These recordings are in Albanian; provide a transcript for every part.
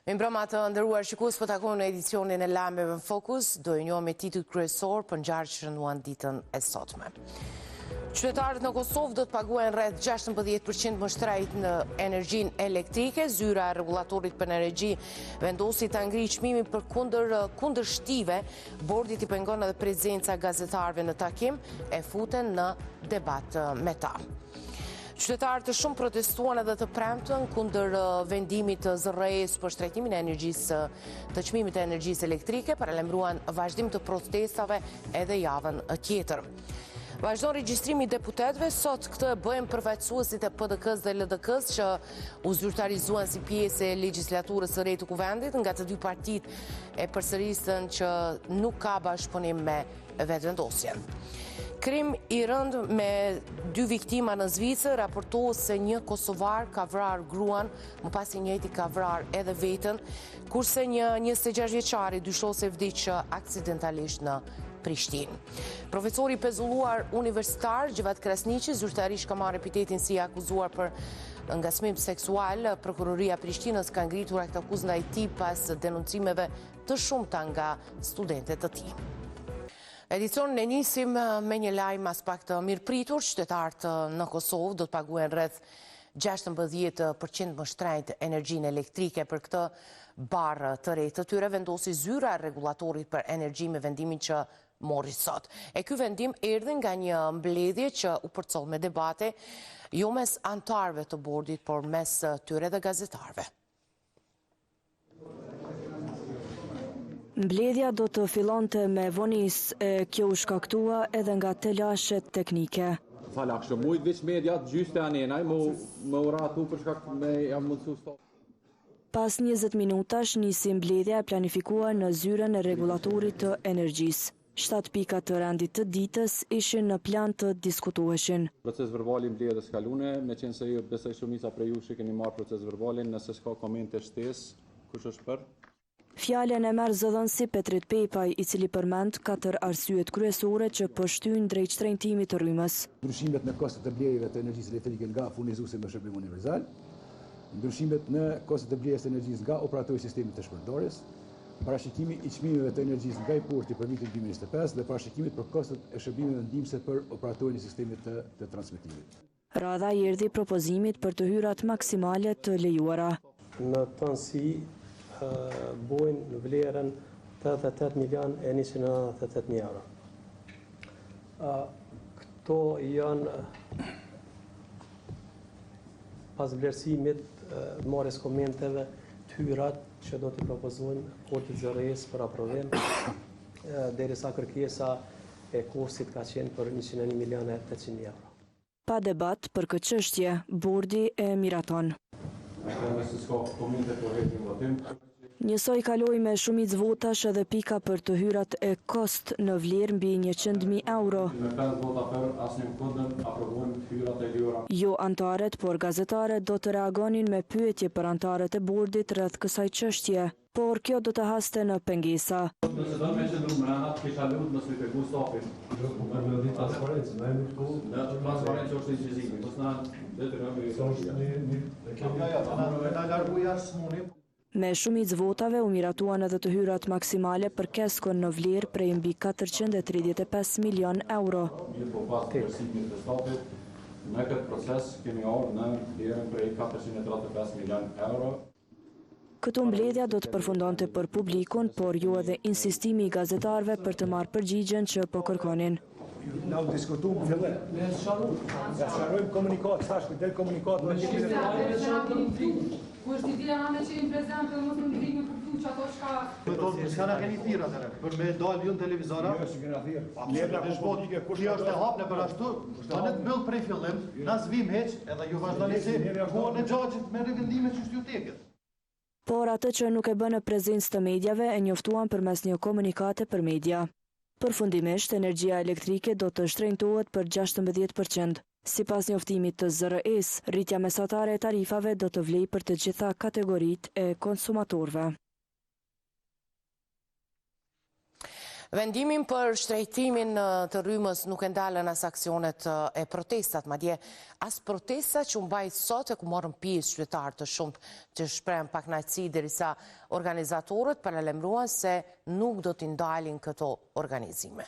Me mbrëma të ndëruar shikues, po takojmë në edicionin e lajmeve në Fokus, do e njohim me titull kryesor për ngjarjet që shënuan ditën e sotme. Qytetarët në Kosovë do të paguajnë rreth 16% më shtrejt në energjinë elektrike. Zyra e rregullatorit për energji vendosi ta ngrijë çmimin për kundërshtive. Bordi i pengon edhe prezenca gazetarëve në takim e futen në debat me ta. Qytetarët të shumë protestuan edhe të premtën kundër vendimit të ZRE-s për shtrejtimin e energjisë të çmimit të energjisë elektrike, paralajmëruan vazhdim të protestave edhe javën tjetër. Vazhdon regjistrimi i deputetëve, sot këtë bëjmë përfaqësuesit e PDK-s dhe LDK-s që u zyrtarizuan si pjesë e legjislaturës së re të kuvendit, nga të dy partitë e përsërisën që nuk ka bashkëpunim me vetëvendosjen. Krim i rënd me 2 viktima në Zvicër, raportohet se një kosovar ka vrarë gruan, më pas i njëjti ka vrarë edhe veten, kurse një 26 vjeçari dyshohet se vdiq aksidentalisht në Prishtinë. Profesori i pezulluar universitar Gjevat Krasniqi zyrtarisht ka marrë epitetin si i akuzuar për ngasmim seksual. Prokuroria e Prishtinës ka ngritur atë akuzë ndaj tij pas denuncimeve të shumta nga studentet të tij. Edicionin e nisim me një lajm as pak të mirëpritur. Qytetarët në Kosovë do të paguajnë rreth 16% më shtrenjtë energjinë elektrike. Për këtë barë të re të tyre vendosi zyra e rregullatorit për energji me vendimin që mori sot. E ky vendim erdhi nga një mbledhje që u përcoll me debate, jo mes antarëve të bordit, por mes tyre dhe gazetarëve. Mbledhja do të fillonte me vonisë, kjo u shkaktua edhe nga telashet teknike. Fala kështu, mujt veç media gjyste anenaj, më uratu për shkak me jam mundësu stop. Pas 20 minutash nisi mbledhja e planifikuar në zyrën e rregullatorit të energjisë. 7 pika të rendit të ditës ishin në plan të diskutueshin. Proces verbali mbledhjes kalune, me qenë se ju besoj shumica prej jush keni marrë proces verbalin, nëse s'ka komente shtesë, kush është për? Fjalen e merr zëdhënësi Petrit Pepaj, i cili përmend 4 arsyet kryesore që po shtyjnë drejt shtrenjtimit të rrymës. Ndryshimet në kostet e blerjeve të energjisë elektrike nga furnizuesi me shërbim universal, ndryshimet në kostet e blerjes të energjisë nga operatori i sistemit të shpërndarjes, parashikimi i çmimeve të energjisë nga i porti për vitin 2025 dhe parashikimit për kostet e shërbimeve ndihmëse për operatorin e sistemit të transmetimit. Radha i erdhi propozimit për të hyrat maksimale të lejuara. Në tansi bojnë në vlerën 88 milion e 198.000 euro. Këto janë pas vlerësimit marrjes komenteve të hyrat që do t'i propozojnë Kortit ZRE-s për aprovim, derisa kërkesa e kursit ka qenë për 101 milion e 800.000 euro. Pa debat për këtë çështje, bordi e miraton. Njësoj kaloi me shumicë votash edhe pika për të hyrat e kost në vlerë mbi 100.000 euro. Me 5 vota për, asnjë kundër, aprovojmë hyrat e lejuara. Jo antarët, por gazetarët do të reagonin me pyetje për antarët e bordit rreth kësaj çështje, por kjo do të haste në pengesa. Nëse do me qëndru mrena, kisha lut nësë i pegu stafin. Në transparencë është inqizimi, mos na detyrojmë. Me shumicë votave u miratuan edhe të hyrat maksimale për keskon në vlerë prej mbi 435 milion euro. Në këtë proces kemi ardhur në vlerën prej 435 milion euro. Këtu mbledhja do të përfundonte për publikun, por jo edhe insistimi i gazetarëve për të marrë përgjigjen që po kërkonin. Na u diskutuam fillim. Ne sharojmë komunikat, tash del komunikat me ku është ideja në që i prezente mos në ndrimi për tu që ato shka... Ska në keni thira të për me dalë ju në televizora? Jo, s'kena thirë. Kjo është e hapne për ashtu, të në të bëllë prej fillim, na zvim heq, edhe ju vazhdoni si, kohën e gjagjit me revendime që shtu teket. Por atë që nuk e bënë prezencë të medjave e njoftuan përmes një komunikate për media. Përfundimisht, energjia elektrike do të shtrenjtohet për 16%. Sipas njoftimit të ZRE-s, rritja mesatare e tarifave do të vlejë për të gjitha kategoritë e konsumatorëve. Vendimin për shtrejtimin të rrymës nuk e ndalën as aksionet e protestat, madje as protestat që mbajt sot e ku morën pjesë qytetarë të shumt që shprehen pakënaqësi derisa organizatorët paralajmëruan se nuk do t'i ndalin këto organizime.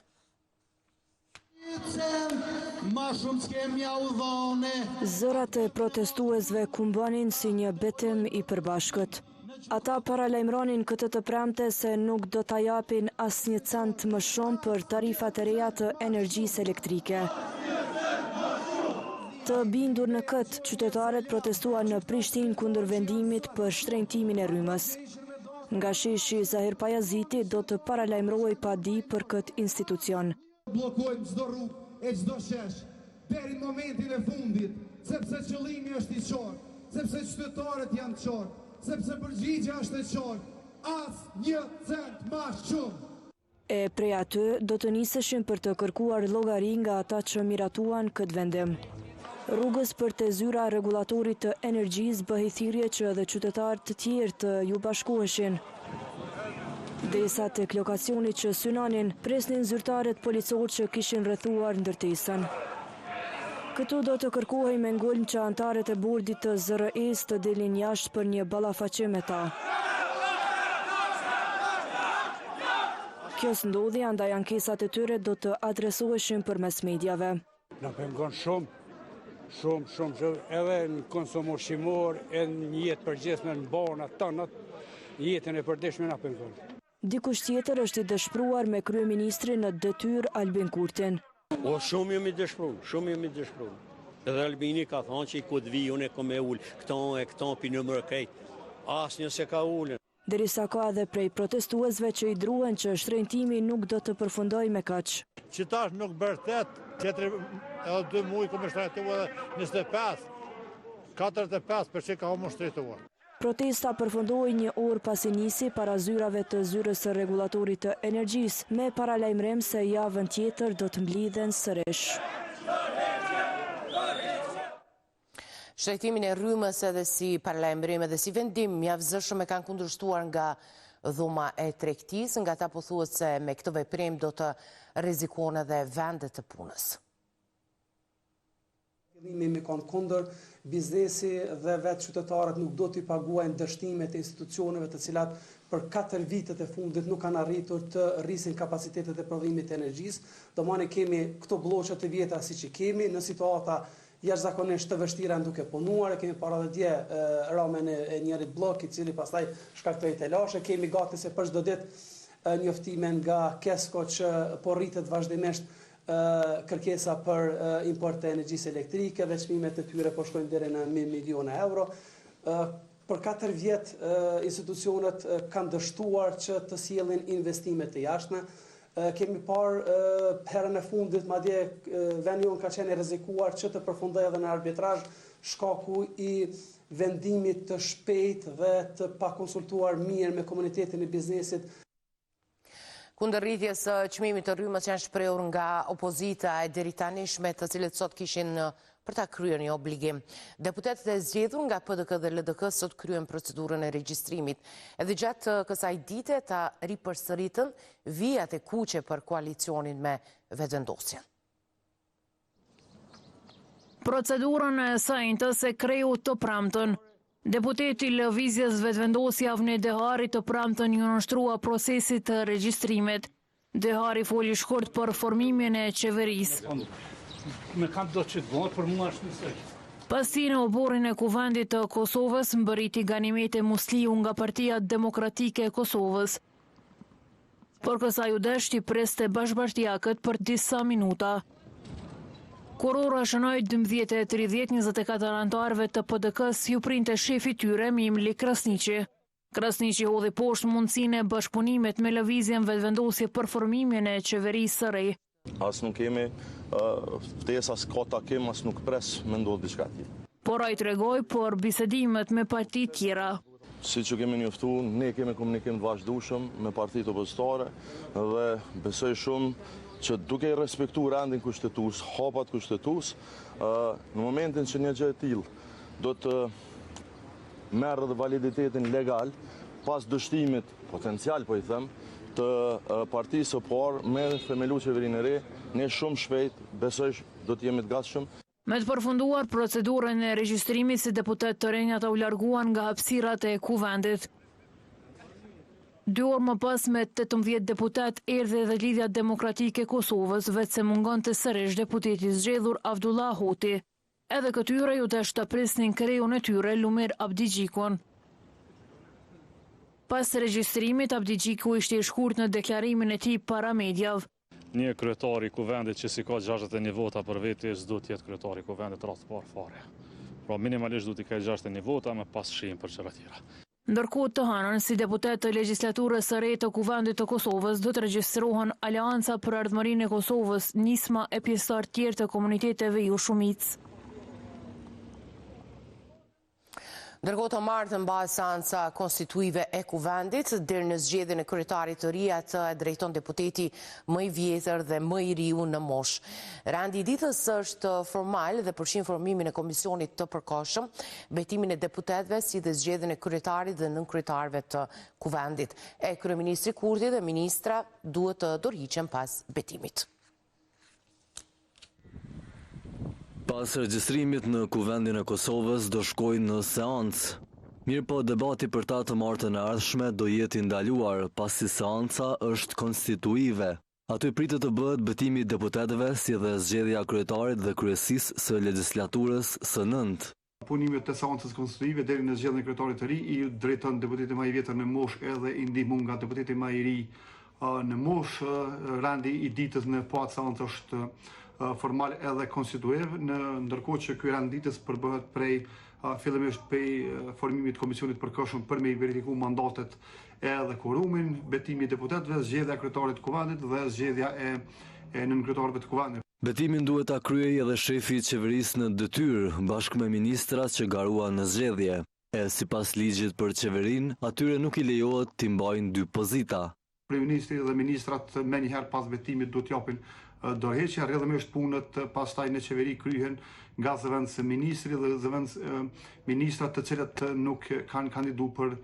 Zërat e protestuesve kumbanin si një betim i përbashkët. Ata paralajmëronin këtë të premte se nuk do t'a japin asnjë cent më shumë për tarifat e reja të energjisë elektrike. Të bindur në këtë, qytetarët protestuan në Prishtinë kundër vendimit për shtrenjtimin e rrymës. Nga sheshi Zahir Pajaziti do të paralajmërojë pa di për këtë institucion. Bllokojmë çdo rrugë e çdo shesh deri në momentin e fundit, sepse qëllimi është i qartë, sepse qytetarët janë të qartë, sepse përgjigjja është e qartë, asnjë cent më shumë. E prej aty do të niseshin për të kërkuar llogari nga ata që miratuan këtë vendim. Rrugës për te zyra rregullatorit të energjisë bëhej thirrje që edhe qytetarë të tjerë të ju bashkoheshin. Derisa tek lokacioni që synonin, presnin zyrtarët policorë që kishin rrethuar ndërtesën. Këtu do të kërkohej me ngulm që antarët e bordit të ZRE-s të dilin jashtë për një ballafaqim me ta. Kjo s'ndodhi, andaj ankesat e tyre do të adresoheshin përmes mediave. Na pengon shumë që edhe në konsum ushqimor, edhe në jetë përgjithshme në banat tënat, jetën e përditshme na pengon. Dikush tjetër është i dëshpruar me kryeministrin në detyrë Albin Kurtin. O, shumë jemi dëshpru. Edhe Albini ka thonë që i ku të vi, unë e kom e ullë, këto pi nëmërë krejt, asnjë se ka ullën. Derisa ka edhe prej protestuesve që i druhen që shtrenjtimi nuk do të përfundoj me kaq. Qitash nuk bërtet, tjetër edhe 2 muaj ku me shtrejtuar 25, 45 për që ka homo shtrejtuar. Protesta përfundoi një orë pasi nisi para zyrave të zyrës së rregullatorit të energjisë, me paralajmërim se javën tjetër do të mblidhen sërish. Shtrejtimin e rrymës edhe si paralajmërim edhe si vendim mjaftzëshëm e kanë kundërshtuar nga dhuma e tregtisë, nga ata po thuhet se me këtë veprim do të rrezikojnë edhe vendet të punës. Me kanë kundër biznesi dhe vetë qytetarët nuk do t'i paguajnë dështimet e institucioneve të cilat për 4 vitet e fundit nuk kanë arritur të rrisin kapacitetet e prodhimit të energjisë. Domani kemi këto bloqe të vjetra si që kemi në situata jashtëzakonisht të vështira duke punuar, kemi para dhe dje ramen e njërit blok i cili pastaj shkaktoi telashe, kemi gati se për çdo ditë njoftime nga Kesko që po rritet vazhdimisht kërkesa për import të energjisë elektrike dhe çmimet e tyre po shkojnë deri në 1 milion euro. Për 4 vjet institucionet kanë dështuar që të sjellin investime të jashtme. Kemi parë herën e fundit, madje vendi jon ka qenë rrezikuar që të përfundojë edhe në arbitrazh shkaku i vendimit të shpejtë dhe të pakonsultuar mirë me komunitetin e biznesit. Kundërrritjes së çmimit të rrymës janë shprehur nga opozita e deritanishme, të cilët sot kishin për ta kryer një obligim. Deputetët e zgjedhur nga PDK dhe LDK sot kryen procedurën e regjistrimit. Edhe gjatë kësaj dite ta ripërsëritën vijat e kuqe për koalicionin me vetëvendosjen. Procedurën e sejntës e kreu të premtën. Deputeti Lëvizjes Vetëvendosja Avni Dehari të premtën ju nështrua procesit të regjistrimit. Dehari foli shkurt për formimin e qeverisë. Me kam do që të bërë, për mua është nësej. Pasi në oborin e kuvendit të Kosovës, mbërriti Ganimete Musliu nga Partia Demokratike e Kosovës. Por kësaj u deshti preste bashkëbashtiakët për disa minuta. Kur ora shënoi 12:30, 24 anëtarëve të PDK-s ju printe shefi tyre Mimli Krasniqi. Krasniqi hodhi poshtë mundësinë e bashkëpunimit me Lëvizjen Vetëvendosje për formimin e qeverisë së re. As nuk kemi ftesë, as ka takim, as nuk pres me ndodhë diçka tjetër. Por ai tregoi për bisedimet me parti tjera. Si që kemi njoftuar, ne kemi komunikim të vazhdueshëm me partitë opozitare dhe besoj shumë që duke i respektuar rendin kushtetues, hapat kushtetues, në momentin që një gjë e tillë do të merrë dhe validitetin legal, pas dështimit potencial, po i them, të partisë së parë me themelu qeverinë e re, ne shumë shpejt besoj do të jemi të gatshëm. Me të përfunduar procedurën e regjistrimit si deputet të rinjat u larguan nga hapësirat e kuvendit. 2 orë më pas me 18 deputet erdhi edhe Lidhja Demokratike e Kosovës, veç se mungon të sërish deputeti zgjedhur Avdullah Hoti. Edhe këtyre ju desh të prisnin kreun e tyre Lumir Abdigjikun. Pas regjistrimit, Abdigjiku ishte i shkurt në deklarimin e tij para mediave. Një kryetari i kuvendit që si ka 61 vota për vete, s'do të jetë kryetari i kuvendit rast parë fare. Pra minimalisht do t'i ka 61 vota me pas shihim për çfarë tjera. Ndërkohë të hënën, si deputet të legjislaturës së re të kuvendit të Kosovës, do të regjistrohen Aleanca për Ardhmërinë e Kosovës, Nisma e pjesëtar tjerë të komuniteteve ju shumicë. Ndërkohë të martën bazë seanca konstituive e kuvendit, deri në zgjedhjen e kryetarit të ri atë e drejton deputeti më i vjetër dhe më i riu në moshë. Randi i ditës është formal dhe përfshin formimin e komisionit të përkohshëm, betimin e deputetëve si dhe zgjedhjen e kryetarit dhe nënkryetarëve të kuvendit. Kryeministri Kurti dhe ministra duhet të dorëhiqen pas betimit. Pas regjistrimit në kuvendin e Kosovës do shkojnë në seancë. Mirë po debati për ta të martën e ardhshme do jetë i ndaluar, pasi seanca është konstituive. Aty pritet të bëhet betimi i deputetëve si dhe zgjedhja e kryetarit dhe kryesisë së legjislaturës së 9. Punimet të seancës konstituive deri në zgjedhjen e kryetarit të ri i drejton deputeti më i vjetër në moshë edhe i ndihmuar nga deputeti më i ri në moshë. Randi i ditës në pat seancë është formal edhe konstituiv, ndërkohë që ky rand ditës përbëhet prej fillimisht prej formimit të komisionit përkohshëm për me i verifikuar mandatet edhe quorumin, betimi i deputetëve, zgjedhja e kryetarit të kuvendit dhe zgjedhja e nënkryetarëve të kuvendit. Betimin duhet ta kryejë edhe shefi i qeverisë në detyrë, bashkë me ministrat që garuan në zgjedhje. Sipas ligjit për qeverinë, atyre nuk i lejohet t'i mbajnë 2 pozita. Kryeministri dhe ministrat menjëherë pas betimit duhet japin dorëheqje, rrjedhimisht punët pastaj në qeveri kryhen nga zëvendës ministri dhe zëvendës ministrat të cilët nuk kanë kandiduar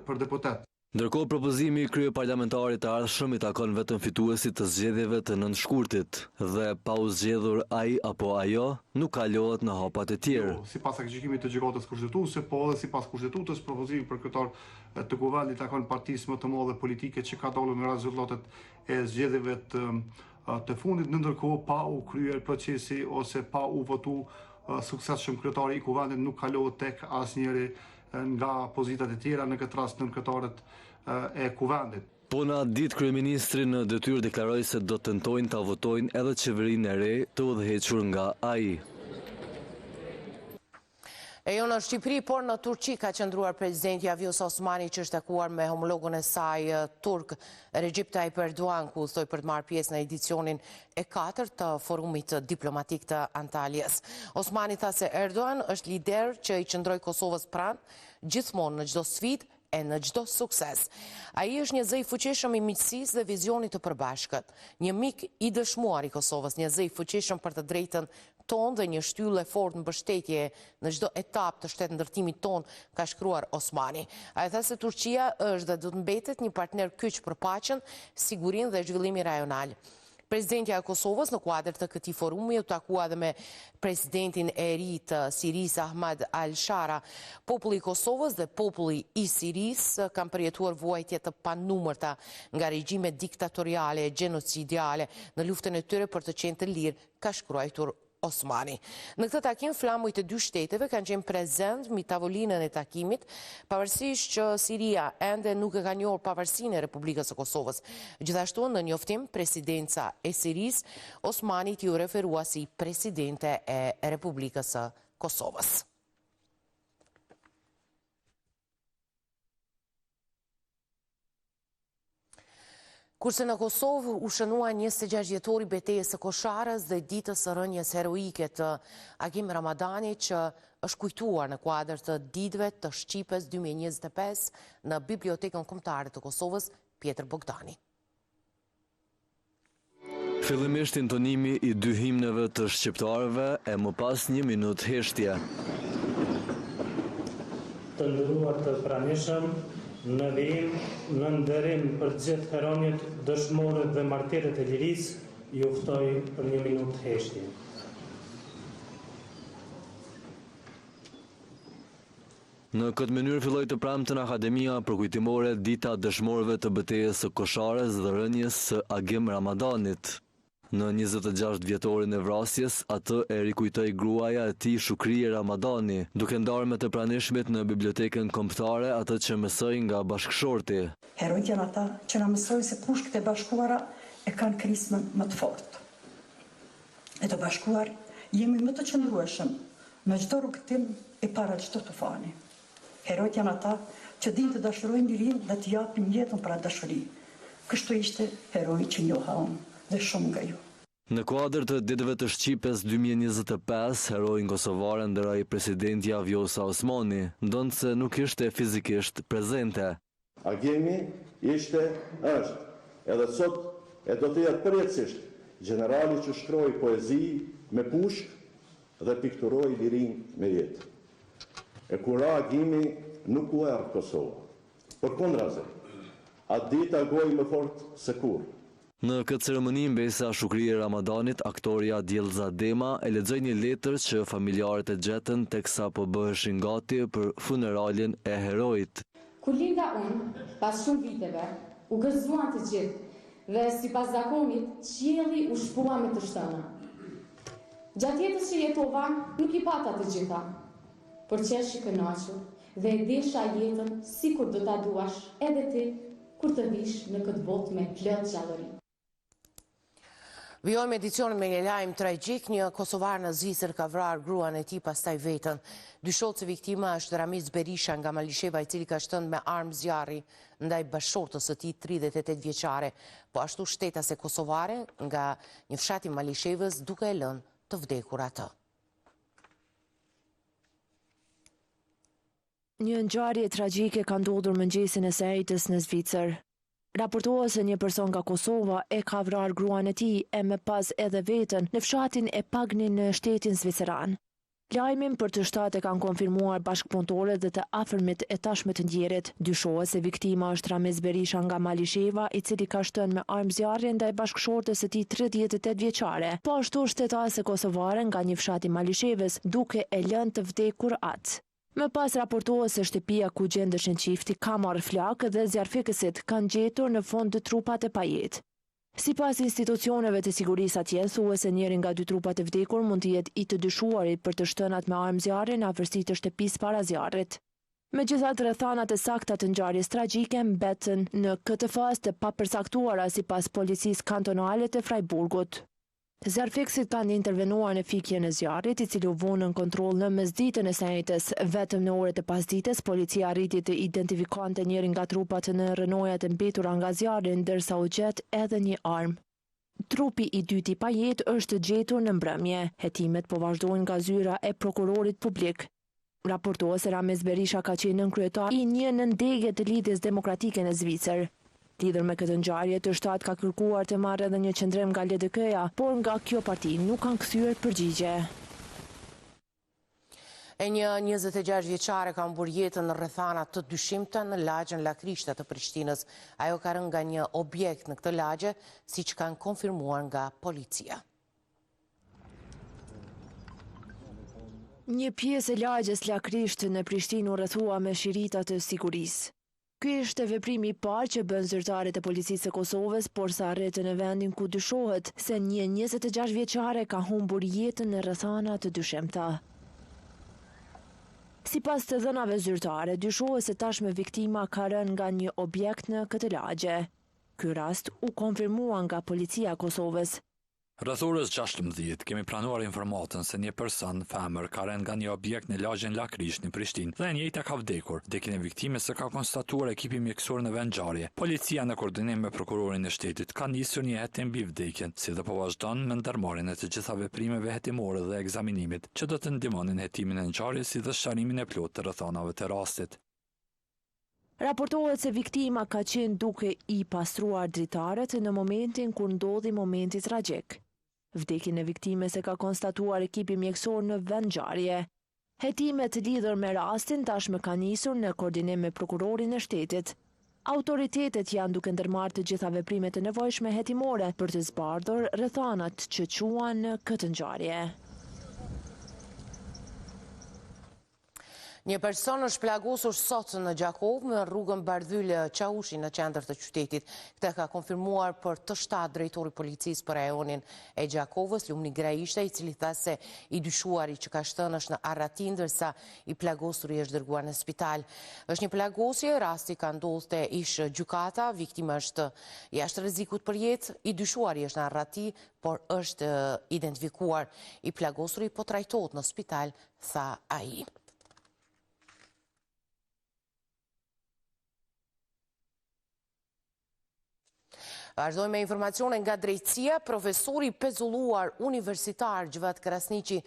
për deputet. Ndërkohë propozimi i kryeparlamentarit të ardhshëm i takon vetëm fituesit të zgjedhjeve të 9 shkurtit dhe pa u zgjedhur ai apo ajo nuk kalohet në hapat e tjerë. Sipas gjykimit të gjykatës kushtetuese, po edhe sipas kushtetutës, propozimi për kryetar të kuvendit takon partisë më të madhe politike që ka dalur në rezultatet e zgjedhjeve të fundit, ndërkohë pa u kryer procesi ose pa u votu suksesshëm kryetari i kuvendit nuk kalohet tek asnjëri nga pozitat e tjera, në këtë rast nënkryetarët e kuvendit. Po në atë ditë kryeministri në detyrë deklaroi se do tentojnë ta votojnë edhe qeverinë e re të udhëhequr nga ai. E jo në Shqipëri, por në Turqi ka qëndruar presidenti Vjosa Osmani që është takuar me homologun e saj turk Recep Tayyip Erdogan, ku udhtoi për të marrë pjesë në edicionin e 4 të forumit diplomatik të Antalyas. Osmani tha se Erdogan është lider që i qëndroi Kosovës pranë gjithmonë në çdo sfidë e në çdo sukses. Ai është një zë i fuqishëm i miqësisë dhe vizionit të përbashkët, një mik i dëshmuar i Kosovës, një zë i fuqishëm për të drejtën tonë dhe një shtyllë e fortë mbështetje në çdo etapë të shtetëndërtimit tonë, ka shkruar Osmani. Ai tha se Turqia është dhe do të mbetet një partner kyç për paqen, sigurinë dhe zhvillimin rajonal. Presidentja e Kosovës në kuadër të këtij forumi u takua edhe me presidentin e ri të Sirisë Ahmad Al-Shara. Populli i Kosovës dhe populli i Sirisë kanë përjetuar vuajtje të panumërta nga regjime diktatoriale e genocidiale në luftën e tyre për të qenë të lirë, ka shkruar Osmani. Në këtë takim, flamujt e 2 shteteve kanë qenë prezent mbi tavolinën e takimit, pavarësisht që Siria ende nuk e ka njohur pavarësinë e Republikës së Kosovës. Gjithashtu, në njoftim, presidenca e Sirisë, Osmanit ju referua si presidente e Republikës së Kosovës. Kurse në Kosovë u shënua 26 vjetori betejës së Kosharës dhe ditës së rënjes heroike të Agim Ramadani që është kujtuar në kuadër të ditëve të Shqipës 2025 në Bibliotekën Kombëtare të Kosovës Pjetër Bogdani. Fillimisht intonimi i 2 himneve të shqiptarëve e më pas 1 minutë heshtje. Të nderuar të pranishëm, në lirim, në nderim për gjithë heronjët, dëshmorët dhe martirët e lirisë, ju ftoj për 1 minutë heshtje. Në këtë mënyrë filloi të premten Akademia përkujtimore Dita dëshmorëve të betejës së Koshares dhe rënies së Agim Ramadanit. Në 26 vjetorin e vrasjes, atë e rikujtoi gruaja e tij Shukrie Ramadani, duke ndarë me të pranishmit në bibliotekën kombëtare atë që mësoi nga bashkëshorti. Herojt janë ata që na mësojnë se Pushtet e Bashkuara e kanë krismën më të fortë. E të bashkuar jemi më të qëndrueshëm në çdo rrugtim e para çdo tufani. Herojt janë ata që dinë të dashurojnë lirinë dhe të japin jetën për atë dashuri. Kështu ishte heroi që njoha unë dhe shumë nga ju. Në kuadër të ditëve të Shqipes 2025, herojin kosovare ndëroi presidentja Vjosa Osmani, ndonse nuk ishte fizikisht prezente. Agimi është edhe sot e do të jetë përjetësisht generali që shkroi poezi me pushk dhe pikturoi lirinë me jetë. E kur Agimi nuk u erë Kosova. Përkundrazi, atë ditë agoi më fort se kur. Në këtë ceremoni mbesa Shukrie Ramadanit, aktoria Djelza Dema e lexoi një letër që familjarët e gjetën teksa po bëheshin gati për funeraljen e heroit. Kur linda unë, pas shumë viteve, u gëzuan të gjithë dhe sipas zakonit, qielli u shpua me të shtëna. Gjatë jetës që jetova, nuk i pata të gjitha, por qesh i kënaqur dhe e desha jetën sikur do ta duash edhe ti kur të vish në këtë botë me plot gjallëri. Vjojmë edicionin me një lajm tragjik, një kosovar në Zvicër ka vrarë gruan e tij pastaj veten. Dyshohet se viktima është Ramiz Berisha nga Malisheva, i cili ka shtënë me armë zjarri ndaj bashkëshortës së tij 38 vjeçare, po ashtu shtetase kosovare nga një fshat i Malishevës duke e lënë të vdekur atë. Një ngjarje tragjike ka ndodhur mëngjesin e sejtës në Zvicër. Raportohet se një person nga Kosova e ka vrarë gruan e tij e më pas edhe veten në fshatin e Pagni në shtetin zviceran. Lajmin për të shtatë e kanë konfirmuar bashkëpunëtorët dhe të afërmit e tashme të ndjerit. Dyshohet se viktima është Ramiz Berisha nga Malisheva, i cili ka shtënë me armë zjarri ndaj bashkëshortës së tij 38 vjeçare, po ashtu shtetase kosovare nga një fshat i Malishevës, duke e lënë të vdekur atë. Më pas raportohet se shtëpia ku gjendeshin çifti ka marrë flak dhe zjarfikësit kanë gjetur në fund 2 trupat e pajet. Sipas institucioneve të sigurisë atje, thuhet se njëri nga 2 trupat e vdekur mund të jetë i të dyshuarit për të shtënat me armë zjarri në afërsi të shtëpisë para zjarrit. Megjithatë, rrethanat e sakta të ngjarjes tragjike mbeten në këtë fazë të papërcaktuara sipas policisë kantonale të Freiburgut. Zjarfikësit kanë intervenuar në fikjen e zjarrit, i cili u vonë në kontroll në mesditën e sejtës. Vetëm në orët e pasdites, policia arriti të identifikante njërin nga trupat në rënojat e mbetura nga zjarri, ndërsa u gjet edhe një armë. Trupi i dyti pa jetë është gjetur në mbrëmje. Hetimet po vazhdojnë nga zyra e prokurorit publik. Raportohet se Ramiz Berisha ka qenë nënkryetar i një nëndegje të Lidhjes Demokratike në Zvicër. Lidhur me këtë ngjarje, të shtatë ka kërkuar të marrë edhe një qendrim nga LDK-ja, por nga kjo parti nuk kanë kthyer përgjigje. E një 26 vjeçare ka humbur jetën në rrethana të dyshimta në lagjën Lakrishta të Prishtinës. Ajo ka rënë nga një objekt në këtë lagje, siç kanë konfirmuar nga policia. Një pjesë e lagjes Lakrisht në Prishtinë u rrethua me shirita të sigurisë. Ky ishte veprimi i parë që bën zyrtarët e policisë së Kosovës, por sa arritën në vendin ku dyshohet se një 26 vjeçare ka humbur jetën në rrethana të dyshimta. Sipas të dhënave zyrtare, dyshohet se tashmë viktima ka rënë nga një objekt në këtë lagje. Ky rast u konfirmua nga policia e Kosovës. Rreth orës 16 kemi pranuar informatën se një person femër ka rënë nga një objekt në lagjen Lakrisht në Prishtinë dhe e njëjta ka vdekur. Vdekjen e viktimës së ka konstatuar ekipi mjekësor në vend ngjarje. Policia në koordinim me prokurorin e shtetit ka nisur një hetim mbi vdekjen, si dhe po vazhdon me ndërmarrjen e të gjitha veprimeve hetimore dhe ekzaminimit që do të ndihmonin hetimin e ngjarjes si dhe sqarimin e plotë të rrethanave të rastit. Raportohet se viktima ka qenë duke i pastruar dritaret në momentin kur ndodhi momenti tragjik. Vdekjen e viktimës e ka konstatuar ekipi mjekësor në vend ngjarje. Hetimet lidhur me rastin tashmë kanë nisur në koordinim me prokurorin e shtetit. Autoritetet janë duke ndërmarrë të gjitha veprimet e nevojshme hetimore për të zbardhur rrethanat që quan në këtë ngjarje. Një person është plagosur sot në Gjakov në rrugën Bardhyl Qaushi në qendër të qytetit. Këtë ka konfirmuar për të shtatë drejtori policisë për rajonin e Gjakovës, Lumni Graishta, i cili tha se i dyshuari që ka shtënë është në Arrati, ndërsa i plagosuri është dërguar në spital. Është një plagosje, rasti ka ndodhur te ish gjykata, viktima është jashtë rrezikut për jetë, i dyshuari është në Arrati, por është identifikuar. I plagosuri po trajtohet në spital, tha ai. Vazhdojmë me informacione nga drejtësia. Profesori pezulluar universitar Gjvat Krasniqi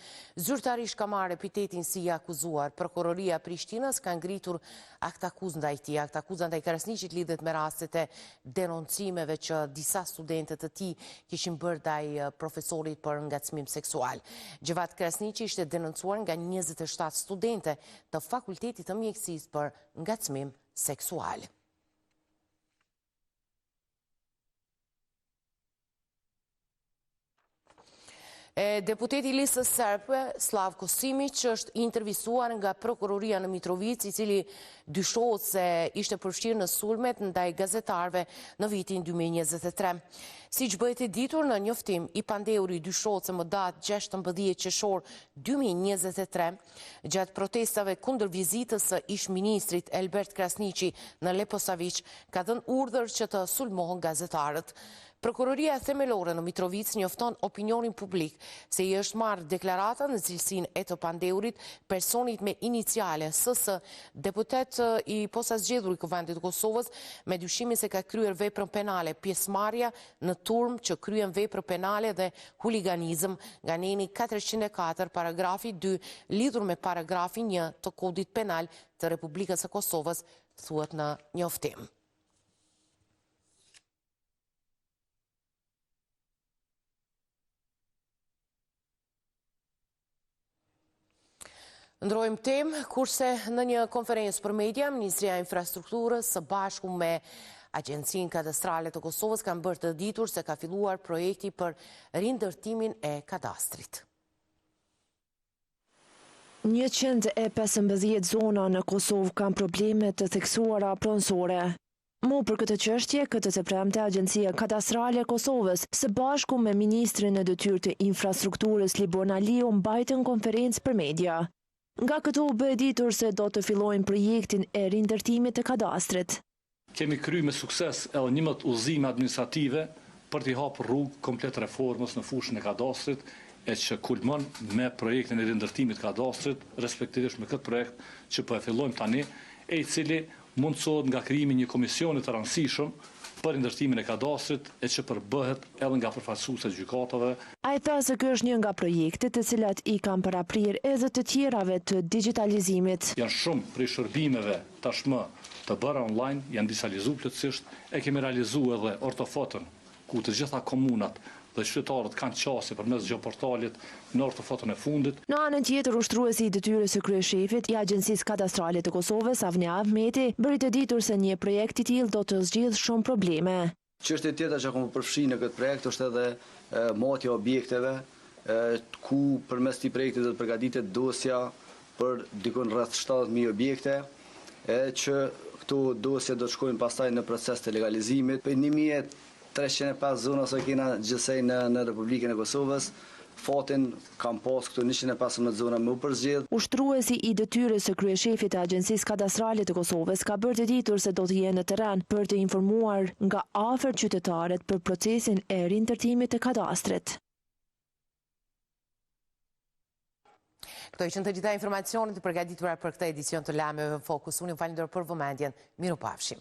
zyrtarisht ka marrë epitetin si i akuzuar. Prokuroria e Prishtinës ka ngritur aktakuzë ndaj tij. Aktakuza ndaj Krasniqit lidhet me rastet e denoncimeve që disa studentët të tij kishin bërë ndaj profesorit për ngacmim seksual. Gjvat Krasniqi ishte denoncuar nga 27 studente të Fakultetit të Mjekësisë për ngacmim seksual. Deputeti i listës serbe, Slavko Simić, është intervistuar nga prokuroria në Mitrovic, i cili dyshohet se ishte përfshirë në sulmet ndaj gazetarëve në vitin 2023. Siç bëhet e ditur në njoftim, i pandeuri dyshohet se më datë 16 qershor 2023, gjatë protestave kundër vizitës së ish-ministrit Elbert Krasniqi në Leposavić, ka dhënë urdhër që të sulmohen gazetarët. Prokuroria themelore në Mitrovic njofton opinionin publik se i është marrë deklarata në cilësinë e të pandeurit personit me iniciale SS, deputet i posaçgjedhur i Kuvendit të Kosovës, me dyshimin se ka kryer veprën penale pjesëmarrja në turm që kryen veprë penale dhe huliganizëm nga neni 404 paragrafi 2 lidhur me paragrafi 1 të Kodit Penal të Republikës së Kosovës, thuhet në njoftim. Ndrojmë temë, kurse në një konferencë për media, Ministria e Infrastrukturës së bashku me Agjencinë Kadastrale të Kosovës kanë bërë të ditur se ka filluar projekti për rindërtimin e kadastrit. 115 zona në Kosovë kanë probleme të theksuara pronësore. Mu për këtë çështje, këtë të premte Agjencia Kadastrale e Kosovës së bashku me Ministrin e Detyrë të Infrastrukturës Libor Naliu mbajtën konferencë për media. Nga këtu u bë ditur se do të fillojnë projektin e rindërtimit të kadastrit. Kemi kry me sukses edhe 11 udhëzime administrative për t'i hapur rrugë komplet reformës në fushën e kadastrit, e që kulmon me projektin e rindërtimit të kadastrit, respektivisht me këtë projekt që po e fillojmë tani, e i cili mundsohet nga krijimi një komisioni të rëndësishëm për rindërtimin e kadastrit, e që përbëhet edhe nga përfaqësuesit e gjykatave. Ai tha se ky është një nga projektet të cilat i kanë paraprirë edhe të tjerave të digitalizimit. Janë shumë prej shërbimeve tashmë të bëra online, janë digitalizuar plotësisht, e kemi realizuar edhe ortofotën, ku të gjitha komunat dhe qytetarët kanë qasje përmes gjeoportalit në ortofotën e fundit. Në anën tjetër, ushtruesi i detyrës së kryeshefit i Agjencisë Kadastrale të Kosovës, Avnia Ahmeti, bëri të ditur se një projekt i tillë do të zgjidhë shumë probleme. Çështja tjetër që kemi përfshirë në këtë projekt është edhe matja e objekteve, ku përmes këtij projekti do të përgatitet dosja për dikon rreth 70.000 objekte, që këto dosje do të shkojnë pastaj në proces të legalizimit. Për 1305 zona që kena gjithsej në Republikën e Kosovës, fatin kam pas këto 115 zona më përzgjedh. Ushtruesi i detyrës së kryeshefit të Agjencisë Kadastrale të Kosovës ka bërë të ditur se do të jenë në terren për të informuar nga afër qytetarët për procesin e rindërtimit të kadastrit. Këto ishin të gjitha informacionet të përgatitura për këtë edicion të lajmeve në Fokus. Unë ju falenderoj për vëmendjen. Mirupafshim.